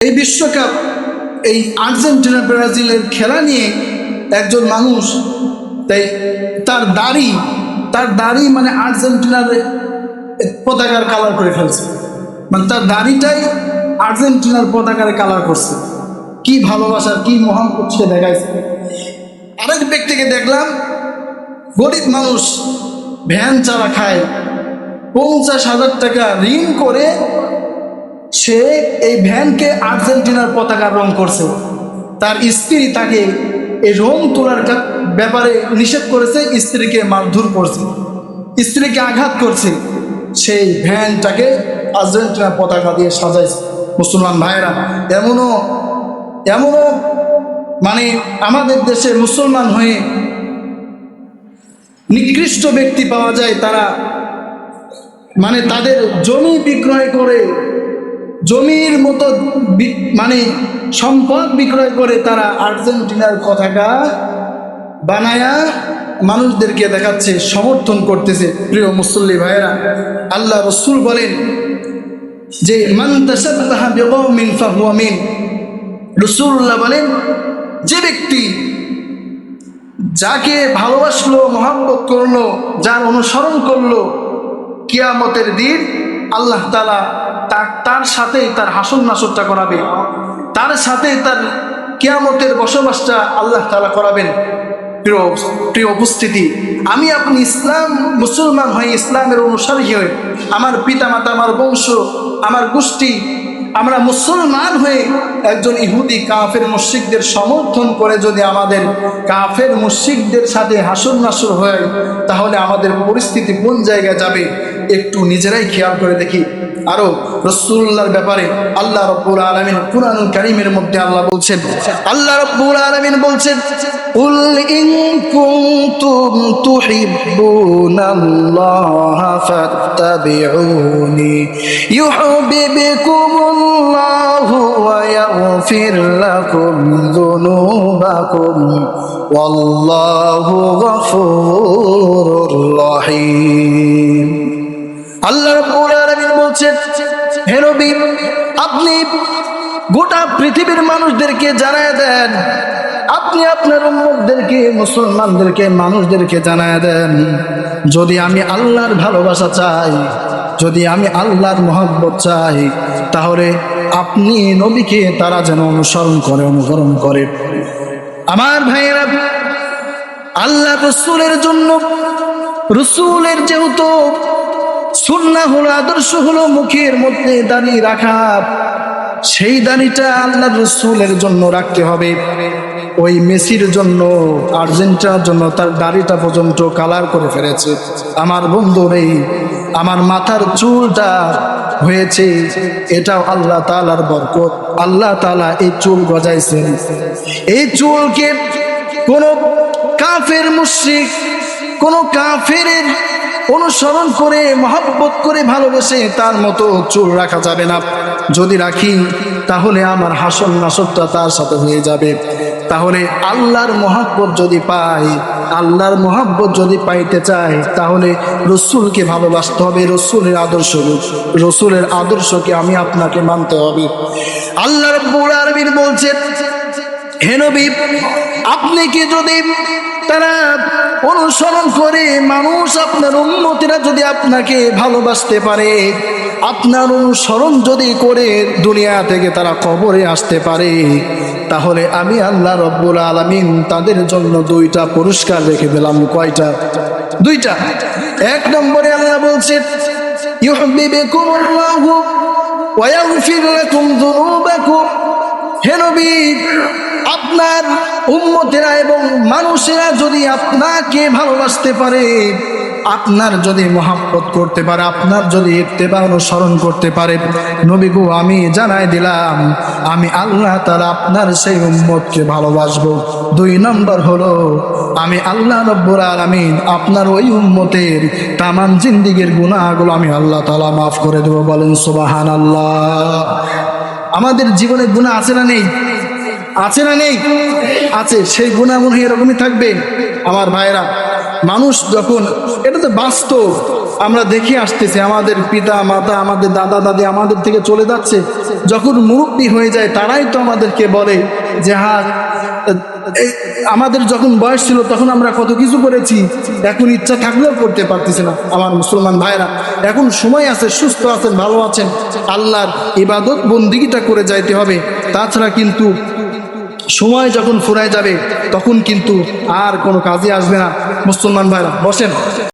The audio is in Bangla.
এই বিশ্বকাপ এই আর্জেন্টিনা ব্রাজিলের খেলা নিয়ে একজন মানুষ তাই তার দাড়ি মানে আর্জেন্টিনার পতাকার কালার করে ফেলছে, মানে তার দাড়িটাই আর্জেন্টিনার পতাকার কালার করছে। কি ভালোবাসা, কি মহাব্বত সে দেখাইছে। আরেক ব্যক্তিকে দেখলাম, গরিব মানুষ, ভ্যান চালা খায়, 50,000 টাকা ঋণ করে সে এই ভ্যানকে আর্জেন্টিনার পতাকার রং করছে। তার স্ত্রী তাকে এই রং তোলার ব্যাপারে নিষেধ করেছে, স্ত্রীকে মারধর করছে, স্ত্রীকে আঘাত করছে, সেই ভ্যানটাকে আর্জেন্টিনার পতাকা দিয়ে সাজাইছে। মুসলমান ভাইরা, এমনও মানে আমাদের দেশে মুসলমান হয়ে নিকৃষ্ট ব্যক্তি পাওয়া যায়, তারা মানে তাদের জমি বিক্রয় করে, জমির মতো মানে সম্পদ বিক্রয় করে তারা আর্জেন্টিনার পতাকা বানায়া মানুষদেরকে দেখাচ্ছে, সমর্থন করতেছে। প্রিয় মুসল্লি ভাইরা, আল্লাহ রসুল বলেন যে মান তাশাব্বাহা বিকওমিন ফাহুয়া মিন। রাসূলুল্লাহ বলেন, যে ব্যক্তি যাকে ভালোবাসলো, মহব্বত করলো, যার অনুসরণ করলো, কিয়ামতের দিন আল্লাহ তাআলা তার সাথেই তার হাসর নাসরটা করাবে, তার সাথে তার কিয়ামতের বসবাসটা আল্লাহ তাআলা করাবেন। প্রিয় উপস্থিতি, আমি আপনি মুসলমান হয়ে, ইসলামের অনুসারী হয়ে, আমার পিতামাতা, আমার বংশ, আমার গোষ্ঠী, আমরা মুসলমান হয়ে একজন ইহুদি কাফের মুশরিকদের সমর্থন করে যদি আমাদের কাফের মুশরিকদের সাথে হাসর নাসর হয়, তাহলে আমাদের পরিস্থিতি কোন জায়গায় যাবে একটু নিজেরাই খেয়াল করে দেখি। আরো রাসূলুল্লাহর ব্যাপারে আল্লাহ রাব্বুল আলামিন কুরআনুল কারীমের মধ্যে আল্লাহ রাব্বুল আলামিন বলছেন, কুল ইন কুনতুম তুহিব্বুনাল্লাহা ফাত্তাবিউনি ইউহিব্বুকুমুল্লাহু ওয়া ইয়াগফির লাকুম যুনুবাকুম ওয়াল্লাহু গফুরুর রহিম। আল্লাহ রাব্বুল আলামিন বলছেন, হে নবী, আপনি গোটা পৃথিবীর মানুষদেরকে জানায় দেন, আপনি আপনার উম্মতদেরকে, মুসলমানদেরকে, মানুষদেরকে জানায় দেন, যদি আমি আল্লাহর ভালোবাসা চাই, যদি আমি আল্লাহর মহব্বত চাই, তাহলে আপনি নবীকে তারা যেন অনুসরণ করে। আমার ভাইয়েরা, আল্লাহ রসুলের জন্য, রসুলের যেহেতু সুন্নাহ হলো, আদর্শ হলো মুখের মধ্যে দাড়ি রাখা, সেই দাড়িটা আল্লাহ রসুলের জন্য রাখতে হবে। ওই মেসির জন্য, আর্জেন্টিনার জন্য তার দাড়িটা পর্যন্ত কালার করে ফেলেছে। আমার বন্ধুরে, আমার মাথার চুলটা হয়েছে, এটাও আল্লাহ তাআলার বরকত। আল্লাহ তাআলা এই চুল গজাইছেন। এই চুলকে কোন কাফের মুশরিক, কোন কাফের অনুসরণ করে, মহব্বত করে, ভালোবেসে তার মতো চুল রাখা যাবে না। যদি রাখি তাহলে আমার হাসর নাসরটা তার সাথে হয়ে যাবে। তাহলে আল্লাহর মহব্বত যদি পাই, আল্লাহর মহব্বত যদি পাইতে চাই, তাহলে রসুলকে ভালোবাসতে হবে, রসুলের আদর্শকে আমি আপনাকে মানতে হবে। আল্লাহ রাব্বুল আলামিন বলছেন, হে নবী, আপনি কি যদি তারা অনুসরণ করে, মানুষ আপনার উম্মতিরা যদি আপনাকে ভালোবাসতে পারে, আপনার অনুসরণ যদি করে দুনিয়া থেকে তারা কবরে আসতে পারে, তাহলে আমি আল্লাহ রাব্বুল আলামিন তাদের জন্য 2টা পুরস্কার রেখে দিলাম। কয়টা? 2টা। 1 নম্বরে আল্লাহ বলছেন, ইউহিব্বুকুমুল্লাহু ওয়া ইয়াগফির লাকুম যুনুবাকুম। হে নবী, আপনার উম্মতেরা এবং মানুষেরা যদি আপনাকে ভালোবাসতে পারে, আপনার যদি মহব্বত করতে পারে, আপনার যদি ইত্তেবা অনুসরণ করতে পারে, নবী গো, আমি জানাই দিলাম, আমি আল্লাহ তাআলা আপনার সেই উম্মতকে ভালোবাসবো। 2 নম্বর হলো, আমি আল্লাহ রাব্বুল আলামিন আপনার ওই উম্মতের তামাম জিন্দেগীর গুনাহগুলো আমি আল্লাহ তাআলা মাফ করে দেব। বলেন সুবহানাল্লাহ। আমাদের জীবনে গুনাহ আছে না নেই? আছে না নেই? আছে। সেই গুনাহগুলো এরকমই থাকবে। আমার ভাইরা, মানুষ যখন, এটা তো বাস্তব, আমরা দেখে আসতেছি আমাদের পিতা মাতা, আমাদের দাদা দাদি আমাদের থেকে চলে যাচ্ছে, যখন মুরব্বী হয়ে যায় তারাই তো আমাদেরকে বলে যে হ্যাঁ, আমাদের যখন বয়স ছিল তখন আমরা কত কিছু করেছি, এখন ইচ্ছা থাকলেও করতে পারতেছি না। আমার মুসলমান ভাইরা, এখন সময় আছে, সুস্থ আছেন, ভালো আছেন, আল্লাহর ইবাদত বন্দিগিটা করে যাইতে হবে। তাছাড়া কিন্তু সময় যখন ফুরায় যাবে তখন কিন্তু আর কোনো কাজে আসবে না। মুসলমান ভাইরা বসেন।